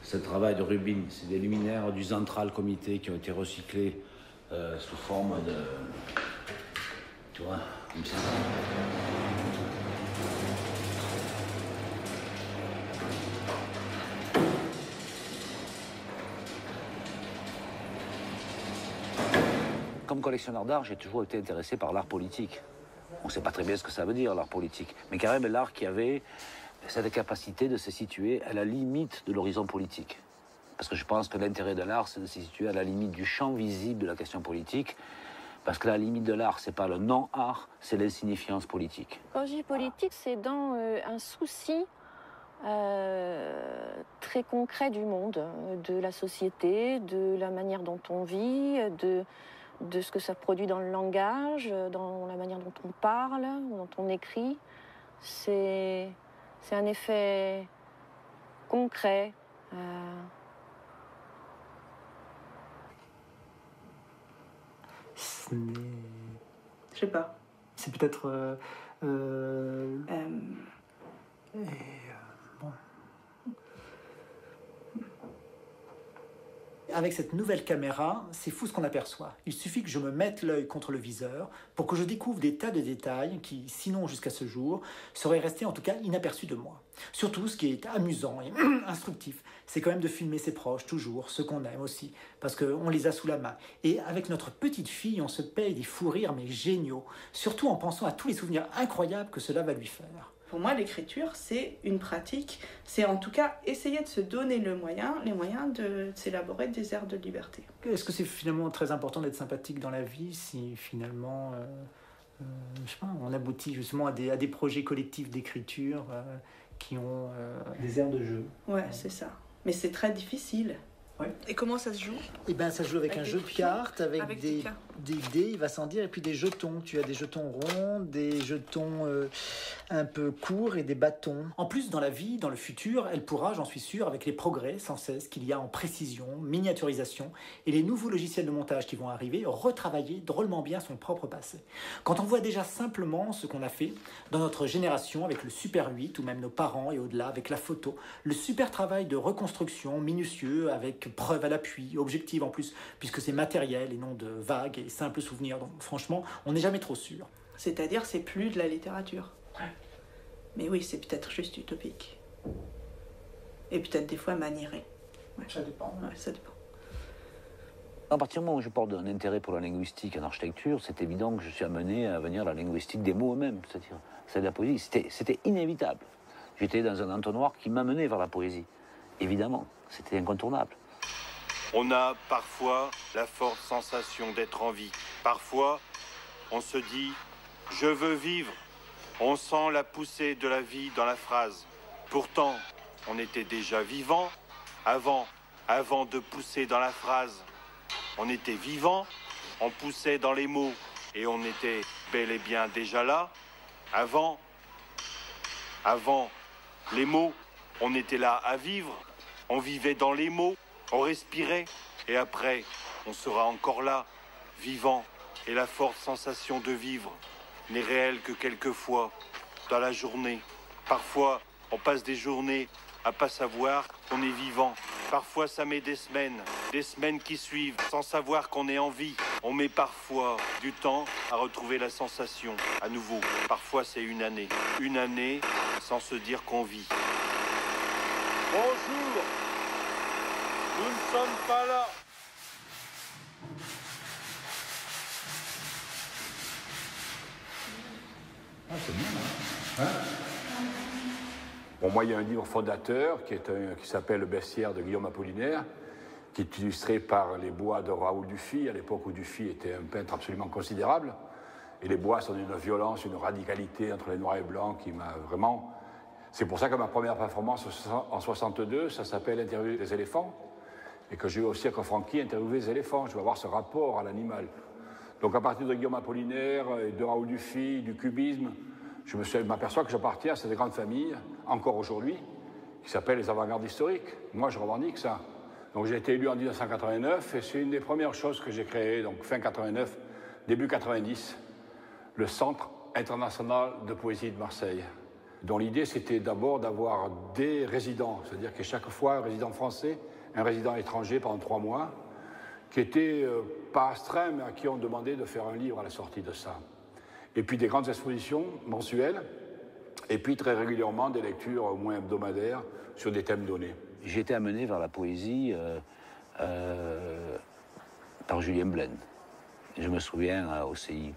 c'est le travail de Rubin. C'est des luminaires du Central Comité qui ont été recyclés sous forme de... Tu vois, comme ça. Comme collectionneur d'art, j'ai toujours été intéressé par l'art politique. On ne sait pas très bien ce que ça veut dire, l'art politique, mais quand même l'art qui avait cette capacité de se situer à la limite de l'horizon politique. Parce que je pense que l'intérêt de l'art, c'est de se situer à la limite du champ visible de la question politique, parce que la limite de l'art, c'est pas le non-art, c'est l'insignifiance politique. Quand je dis politique, c'est dans un souci très concret du monde, de la société, de la manière dont on vit, de ce que ça produit dans le langage, dans la manière dont on parle, dont on écrit. C'est un effet concret. Je sais pas. C'est peut-être... bon. Avec cette nouvelle caméra, c'est fou ce qu'on aperçoit. Il suffit que je me mette l'œil contre le viseur pour que je découvre des tas de détails qui, sinon jusqu'à ce jour, seraient restés en tout cas inaperçus de moi. Surtout, ce qui est amusant et instructif, c'est quand même de filmer ses proches, toujours, ceux qu'on aime aussi, parce qu'on les a sous la main. Et avec notre petite fille, on se paye des fous rires, mais géniaux, surtout en pensant à tous les souvenirs incroyables que cela va lui faire. Pour moi, l'écriture, c'est une pratique, c'est en tout cas essayer de se donner les moyens de s'élaborer des airs de liberté. Est-ce que c'est finalement très important d'être sympathique dans la vie si finalement, je sais pas, on aboutit justement à des projets collectifs d'écriture qui ont des airs de jeu? Ouais, c'est ça. Mais c'est très difficile. Ouais. Et comment ça se joue? Eh ben, ça se joue avec un jeu de cartes, avec des dés, il va sans dire, et puis des jetons. Tu as des jetons ronds, des jetons un peu courts et des bâtons. En plus, dans la vie, dans le futur, elle pourra, j'en suis sûr, avec les progrès sans cesse qu'il y a en précision, miniaturisation et les nouveaux logiciels de montage qui vont arriver, retravailler drôlement bien son propre passé. Quand on voit déjà simplement ce qu'on a fait dans notre génération avec le Super 8 ou même nos parents et au-delà avec la photo, le super travail de reconstruction minutieux avec preuve à l'appui, objective en plus, puisque c'est matériel et non de vagues et simples souvenirs. Donc franchement, on n'est jamais trop sûr. C'est-à-dire, c'est plus de la littérature. Ouais. Mais oui, c'est peut-être juste utopique. Et peut-être des fois maniéré. Ouais. Ça dépend. Ouais, ça dépend. À partir du moment où je porte un intérêt pour la linguistique en architecture, c'est évident que je suis amené à venir la linguistique des mots eux-mêmes, c'est-à-dire celle de la poésie. C'était inévitable. J'étais dans un entonnoir qui m'amenait vers la poésie. Évidemment, c'était incontournable. On a parfois la forte sensation d'être en vie. Parfois, on se dit « je veux vivre ». On sent la poussée de la vie dans la phrase. Pourtant, on était déjà vivant avant de pousser dans la phrase. On était vivant, on poussait dans les mots et on était bel et bien déjà là. Avant les mots, on était là à vivre, on vivait dans les mots. On respirait, et après, on sera encore là, vivant, et la forte sensation de vivre n'est réelle que quelquefois, dans la journée. Parfois, on passe des journées à pas savoir qu'on est vivant, Parfois ça met des semaines qui suivent, sans savoir qu'on est en vie. On met parfois du temps à retrouver la sensation, à nouveau. Parfois c'est une année sans se dire qu'on vit. Bonjour, nous ne sommes pas là. Ah, c'est bien, hein? Bon, moi, il y a un livre fondateur qui s'appelle Le Bestiaire de Guillaume Apollinaire, qui est illustré par les bois de Raoul Dufy, à l'époque où Dufy était un peintre absolument considérable. Et les bois sont d'une violence, une radicalité entre les noirs et blancs qui m'a vraiment... C'est pour ça que ma première performance en 62, ça s'appelle Interview des éléphants, et que j'ai eu aussi avec Francky interviewé les éléphants. Je veux avoir ce rapport à l'animal. Donc à partir de Guillaume Apollinaire, et de Raoul Dufy, du cubisme, je m'aperçois que j'appartiens à cette grande famille, encore aujourd'hui, qui s'appelle les avant-gardes historiques. Moi, je revendique ça. Donc j'ai été élu en 1989, et c'est une des premières choses que j'ai créées, donc fin 89, début 90, le Centre international de poésie de Marseille, dont l'idée c'était d'abord d'avoir des résidents, c'est-à-dire que chaque fois un résident français, un résident étranger pendant 3 mois, qui étaient pas astreints, mais à qui on demandait de faire un livre à la sortie de ça. Et puis des grandes expositions mensuelles, et puis très régulièrement des lectures au moins hebdomadaires sur des thèmes donnés. J'ai été amené vers la poésie par Julien Blaine. Je me souviens au CIP,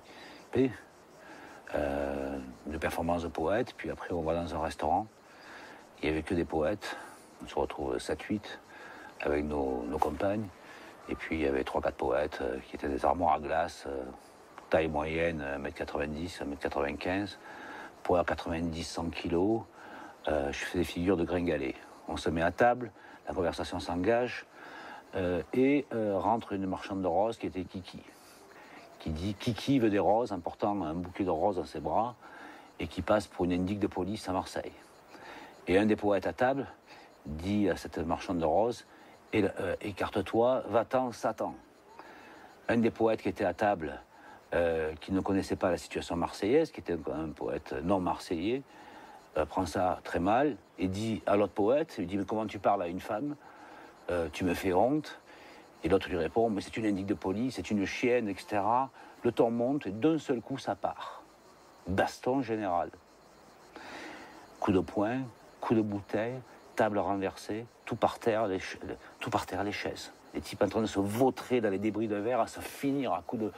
de performances de poètes, puis après on va dans un restaurant, il n'y avait que des poètes, on se retrouve 7-8 avec nos compagnes, et puis il y avait 3-4 poètes qui étaient des armoires à glace, taille moyenne, 1m90, 1m95, poids 90-100 kg, je fais des figures de gringalet. On se met à table, la conversation s'engage, et rentre une marchande de roses qui était Kiki, qui dit « Kiki veut des roses » en portant un bouquet de roses dans ses bras, et qui passe pour une indique de police à Marseille. Et un des poètes à table dit à cette marchande de roses « Écarte-toi, va-t'en, Satan ». Un des poètes qui était à table, qui ne connaissait pas la situation marseillaise, qui était un poète non marseillais, prend ça très mal et dit à l'autre poète, il lui dit « Mais comment tu parles à une femme? Tu me fais honte ». Et l'autre lui répond « Mais c'est une indique de police, c'est une chienne, etc. » Le ton monte et d'un seul coup ça part. Baston général. Coup de poing, coup de bouteille, table renversée, tout par terre les chaises. Les types en train de se vautrer dans les débris de verre à se finir à coups de...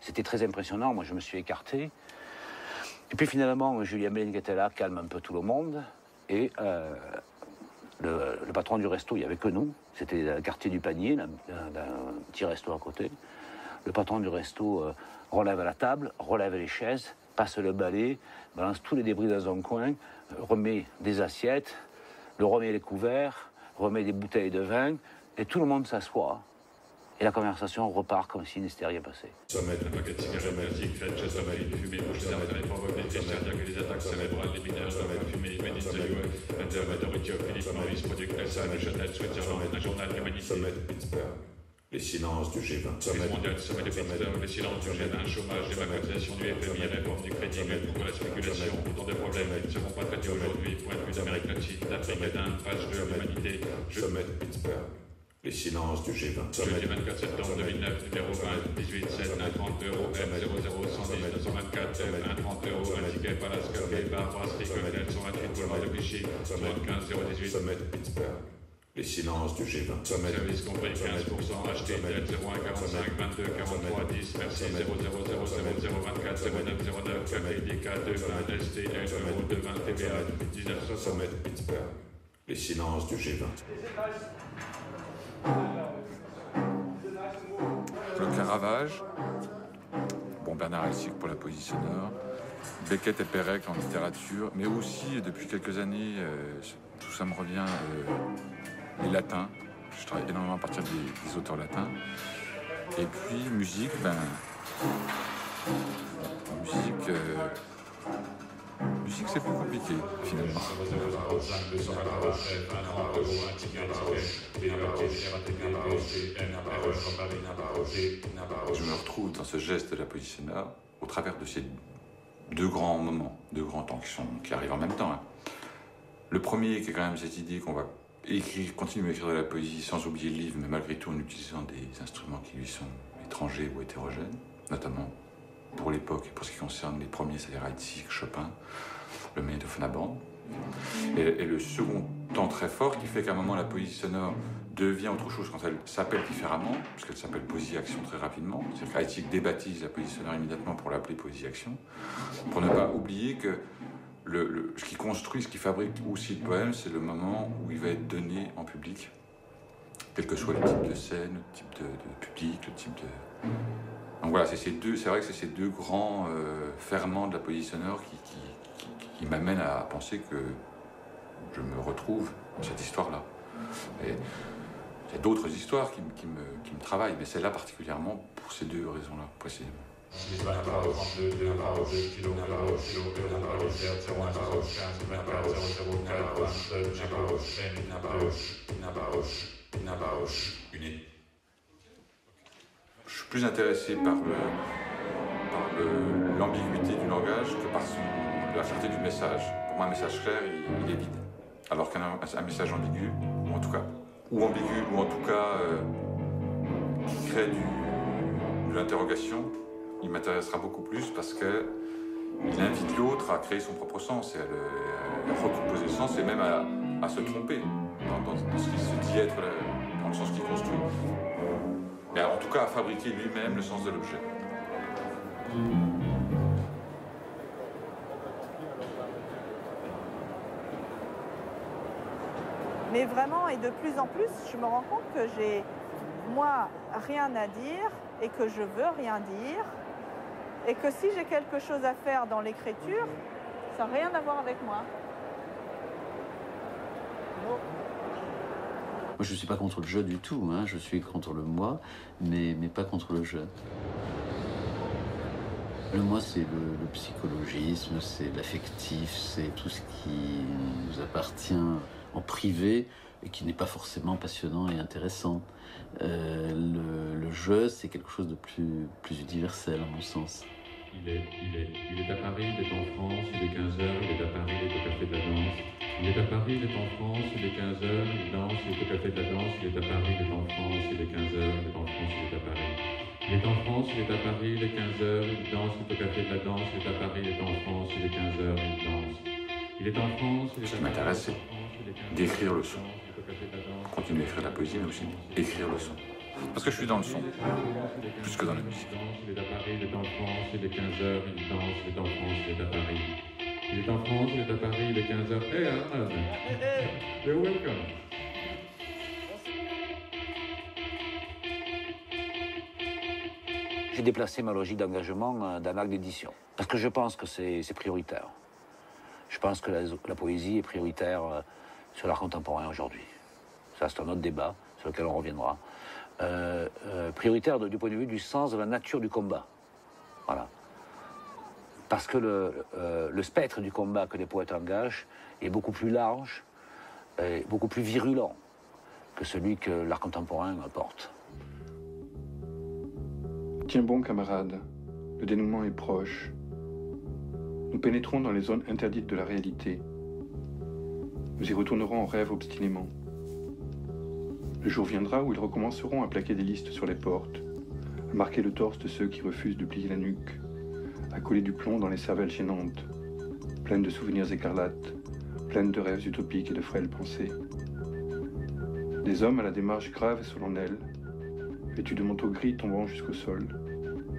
C'était très impressionnant, moi je me suis écarté. Et puis finalement, Julien Blaine qui était là, calme un peu tout le monde. Et le patron du resto, il n'y avait que nous. C'était le quartier du Panier, un petit resto à côté. Le patron du resto relève la table, relève les chaises, passe le balai, balance tous les débris dans un coin, remet des assiettes, remet les couverts, remet des bouteilles de vin, et tout le monde s'assoit. Et la conversation repart comme si ne s'était rien passé. Sommet, un paquet de cigarettes magiques, faites chez sommet, une fumée, bouche certaine, les provoque des crises cardiaques et des attaques cérébrales, les minages, sommet, fumée, Médine de Lyon, Matoriccio, Philippe Maurice, Product, Nelson, Neuchâtel, Switzerland, un journal d'humanité. Sommet de Pittsburgh. Les silences du G20. Sommet mondial, sommet de Pittsburgh, les silences du G20, chômage, dévalorisation du FMI, réforme du crédit, pour la spéculation, autant de problèmes qui ne seront pas traités aujourd'hui, point de vue d'Amérique latine, d'Afrique et d'Inde, page 2 de l'humanité. Sommet de Pittsburgh. Les silences du G20. Jeudi 24 septembre 2009, numéro 20, 18 7 130 euros, M 00110 924 M 130 euros, un ticket Palace Café, Bar, Brasserie, Cocktail 128 boulevard de Clichy, 75 018. Sommet de Pittsburgh. Les silences du G20. Sommet service compris 15%, acheté, tel 01 45 22 43 10, merci 000 024 09 09, Café DK 2 20, ST 1 euros 2 20, TVA 19 Sommet de Pittsburgh. Les silences du G20. Le Caravage, bon, Bernard Elsic pour la poésie sonore, Beckett et Perec en littérature, mais aussi depuis quelques années, tout ça me revient, les latins. Je travaille énormément à partir des auteurs latins. Et puis musique, musique c'est plus compliqué finalement. Je me retrouve dans ce geste de la poésie sonore au travers de ces deux grands moments, deux grands temps qui arrivent en même temps. Le premier qui est quand même cette idée qu'on va Et qui continue à écrire de la poésie sans oublier le livre, mais malgré tout en utilisant des instruments qui lui sont étrangers ou hétérogènes, notamment pour l'époque et pour ce qui concerne les premiers, c'est-à-dire Heitzig, Chopin, le magnétophone. Et le second temps très fort qui fait qu'à un moment la poésie sonore devient autre chose quand elle s'appelle différemment, puisqu'elle s'appelle poésie-action très rapidement. C'est-à-dire qu'Heitzig débaptise la poésie sonore immédiatement pour l'appeler poésie-action, pour ne pas oublier que ce qui construit, ce qui fabrique aussi le poème, c'est le moment où il va être donné en public, quel que soit le type de scène, le type de public, le type de... Donc voilà, c'est vrai que c'est ces deux grands ferments de la poésie sonore qui m'amènent à penser que je me retrouve dans cette histoire-là. Et il y a d'autres histoires qui me travaillent, mais celle-là particulièrement pour ces deux raisons-là, précisément. Je suis plus intéressé par l'ambiguïté du langage que par la clarté du message. Pour moi, un message clair, il est vide. Alors qu'un message ambigu, ou en tout cas qui crée de l'interrogation, il m'intéressera beaucoup plus parce qu'il invite l'autre à créer son propre sens et à recomposer le sens et même à se tromper dans ce qui se dit être, dans le sens qu'il construit. Mais en tout cas à fabriquer lui-même le sens de l'objet. Mais vraiment, et de plus en plus, je me rends compte que j'ai, moi, rien à dire et que je veux rien dire. Et que si j'ai quelque chose à faire dans l'écriture, ça n'a rien à voir avec moi. Moi, je ne suis pas contre le jeu du tout, hein. Je suis contre le moi, mais pas contre le jeu. Le moi, c'est le psychologisme, c'est l'affectif, c'est tout ce qui nous appartient en privé et qui n'est pas forcément passionnant et intéressant. Le jeu, c'est quelque chose de plus universel, à mon sens. Il est à Paris, il est en France, il est 15h, il est à Paris, il est au café de la danse. Il est à Paris, il est en France, il est 15h, il danse, il est au café de la danse. Il est à Paris, il est en France, il est 15h, il est en France, il est à Paris. Il est en France, il est à Paris, il est 15h, il danse, il est au café de la danse. Il est à Paris, il est en France, il est 15h, il danse. Il est en France, il est à Paris. Ce qui m'intéresse, c'est d'écrire le son. Continuer à écrire la poésie, mais aussi écrire le son. Parce que je suis dans le son, plus que dans la musique. Il est à Paris, il est en France, il est 15h, il danse, il est en France, il est à Paris. Il est en France, il est à Paris, il est 15h. Hey, Arnaud, you're welcome. J'ai déplacé ma logique d'engagement d'un acte d'édition. Parce que je pense que c'est prioritaire. Je pense que la poésie est prioritaire sur l'art contemporain aujourd'hui. Ça, c'est un autre débat sur lequel on reviendra. Prioritaire du point de vue du sens de la nature du combat. Voilà. Parce que le spectre du combat que les poètes engagent est beaucoup plus large et beaucoup plus virulent que celui que l'art contemporain porte. Tiens bon, camarade, le dénouement est proche. Nous pénétrons dans les zones interdites de la réalité. Nous y retournerons en rêve obstinément. Le jour viendra où ils recommenceront à plaquer des listes sur les portes, à marquer le torse de ceux qui refusent de plier la nuque, à coller du plomb dans les cervelles gênantes, pleines de souvenirs écarlates, pleines de rêves utopiques et de frêles pensées. Des hommes à la démarche grave et solennelle, vêtus de manteaux gris tombant jusqu'au sol,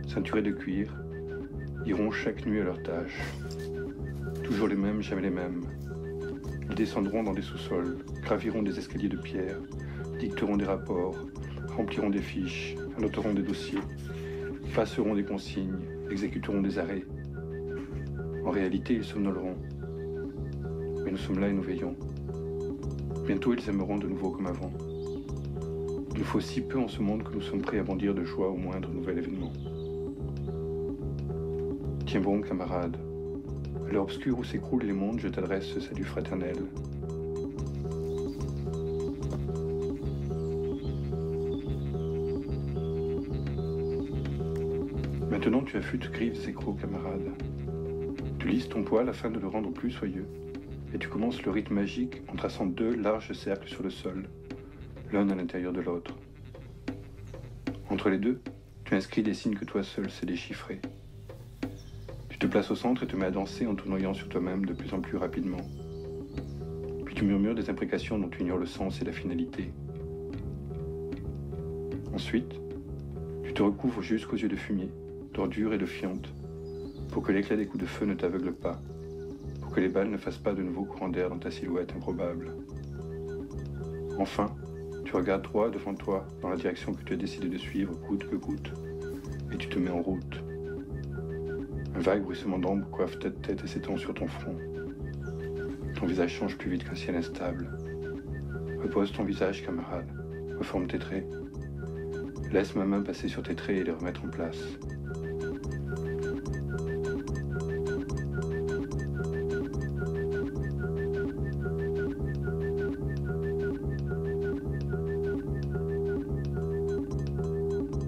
ceinturés de cuir, iront chaque nuit à leur tâche. Toujours les mêmes, jamais les mêmes. Ils descendront dans des sous-sols, graviront des escaliers de pierre, dicteront des rapports, rempliront des fiches, annoteront des dossiers, passeront des consignes, exécuteront des arrêts. En réalité, ils somnoleront. Mais nous sommes là et nous veillons. Bientôt, ils aimeront de nouveau comme avant. Il nous faut si peu en ce monde que nous sommes prêts à bondir de joie au moindre nouvel événement. Tiens bon, camarade, à l'heure obscure où s'écroulent les mondes, je t'adresse ce salut fraternel. Maintenant tu affûtes griffes et crocs, camarade. Tu lisses ton poil afin de le rendre plus soyeux, et tu commences le rythme magique en traçant 2 larges cercles sur le sol, l'un à l'intérieur de l'autre. Entre les deux, tu inscris des signes que toi seul sais déchiffrer. Tu te places au centre et te mets à danser en tournoyant sur toi-même de plus en plus rapidement. Puis tu murmures des imprécations dont tu ignores le sens et la finalité. Ensuite, tu te recouvres jusqu'aux yeux de fumier, d'ordures et de fientes, pour que l'éclat des coups de feu ne t'aveugle pas, pour que les balles ne fassent pas de nouveaux courants d'air dans ta silhouette improbable. Enfin, tu regardes droit devant toi, dans la direction que tu as décidé de suivre, coûte que coûte, et tu te mets en route. Un vague bruissement d'ombre coiffe ta tête et s'étend sur ton front. Ton visage change plus vite qu'un ciel instable. Repose ton visage, camarade. Reforme tes traits. Laisse ma main passer sur tes traits et les remettre en place.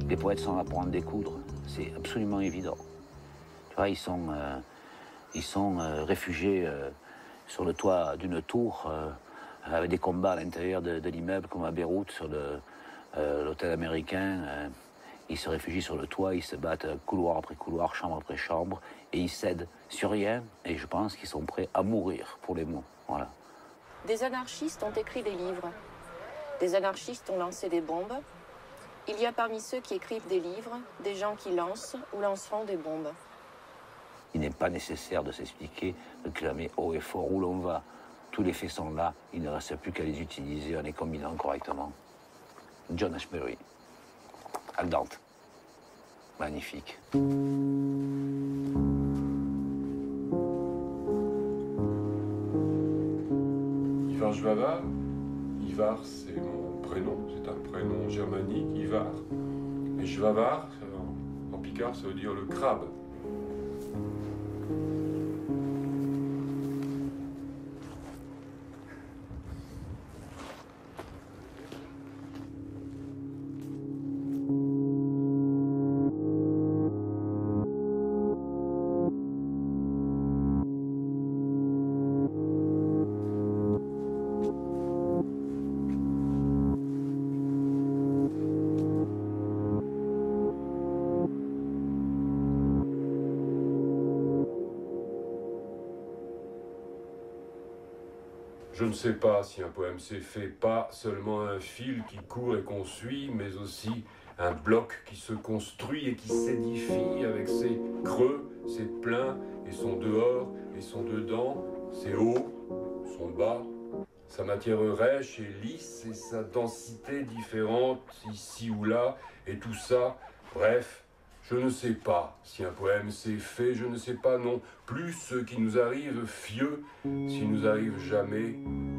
Les poètes sont là pour en découdre, c'est absolument évident. Tu vois, ils sont réfugiés sur le toit d'une tour, avec des combats à l'intérieur de l'immeuble, comme à Beyrouth, sur l'hôtel américain. Ils se réfugient sur le toit, ils se battent couloir après couloir, chambre après chambre, et ils cèdent sur rien, et je pense qu'ils sont prêts à mourir pour les mots. Voilà. Des anarchistes ont écrit des livres. Des anarchistes ont lancé des bombes. Il y a parmi ceux qui écrivent des livres, des gens qui lancent ou lanceront des bombes. Il n'est pas nécessaire de s'expliquer, de clamer haut et fort où l'on va. Tous les faits sont là, il ne reste plus qu'à les utiliser en les combinant correctement. John Ashbery, al dente. Magnifique. Ivar Jvavar, Ivar c'est mon prénom, c'est un prénom germanique, Ivar. Et Jvavar, en picard, ça veut dire le crabe. Je ne sais pas si un poème c'est fait pas seulement un fil qui court et qu'on suit, mais aussi un bloc qui se construit et qui s'édifie avec ses creux, ses pleins et son dehors et son dedans, ses hauts, son bas, sa matière rêche et lisse et sa densité différente ici ou là et tout ça, bref. Je ne sais pas si un poème c'est fait, je ne sais pas non plus ce qui nous arrive fieux, s'il nous arrive jamais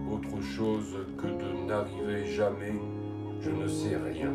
autre chose que de n'arriver jamais, je ne sais rien.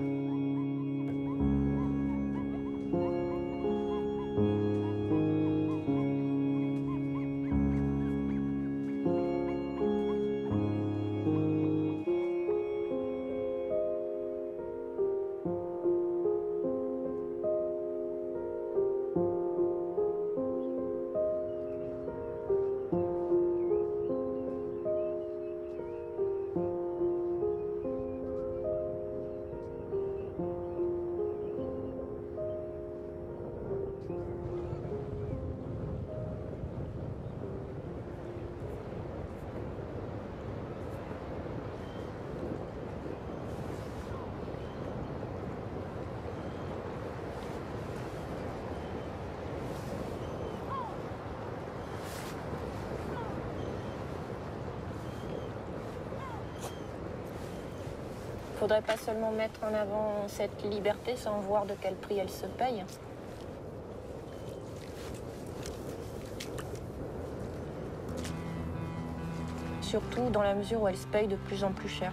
Il ne faudrait pas seulement mettre en avant cette liberté sans voir de quel prix elle se paye. Surtout dans la mesure où elle se paye de plus en plus cher.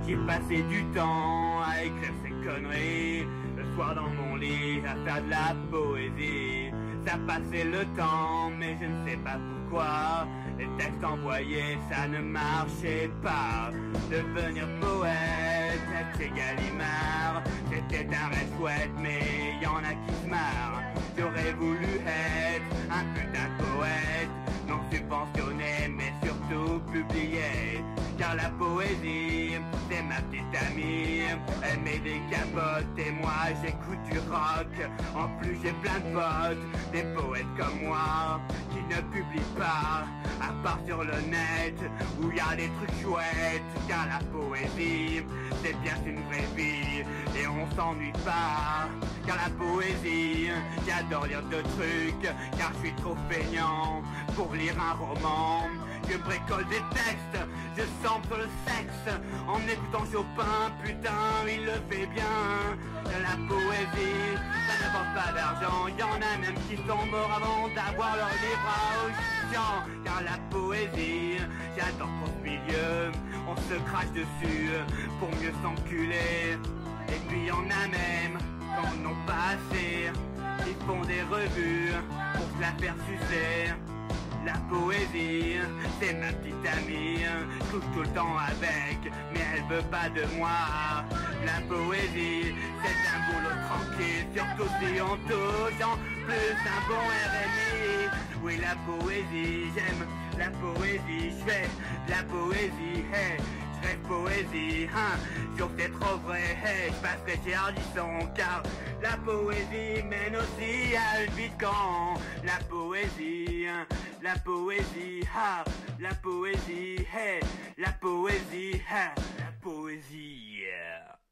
J'ai passé du temps à écrire ces conneries, le soir dans mon lit à faire de la poésie. Ça passait le temps, mais je ne sais pas pourquoi. Les textes envoyés, ça ne marchait pas. Devenir poète Jeannette chez Gallimard. C'était un rêve chouette, mais y en a qui se marrent. J'aurais voulu être un putain de poète, non subventionné, mais surtout publié. Car la poésie, c'est ma petite amie. Elle met des capotes et moi j'écoute du rock. En plus j'ai plein de potes, des poètes comme moi, qui ne publient pas, à part sur le net, où y a des trucs chouettes. Car la poésie, c'est bien une vraie vie, et on s'ennuie pas. Car la poésie, j'adore lire de trucs, car je suis trop feignant pour lire un roman. Je bricole des textes, je centre le sexe en écoutant Chopin, putain, il le fait bien. La poésie, ça n'apporte pas d'argent, y en a même qui sont morts avant d'avoir leur livre à Auchan. Car la poésie, j'adore trop ce milieu, on se crache dessus pour mieux s'enculer. Et puis y en a même, quand on n'en pas assez, ils font des revues pour se la faire sucer. La poésie, c'est ma petite amie, je couche tout le temps avec, mais elle veut pas de moi. La poésie, c'est un boulot tranquille, surtout si on touche en plus un bon RMI. Oui, la poésie, j'aime la poésie, je fais la poésie, hey. Je rêve poésie, hein, sûr c'est trop vrai, hey, je passerai chez Ardisson, car la poésie mène aussi à une vie de camp. La poésie, ah, la poésie, hey, la poésie, ah, la poésie, yeah.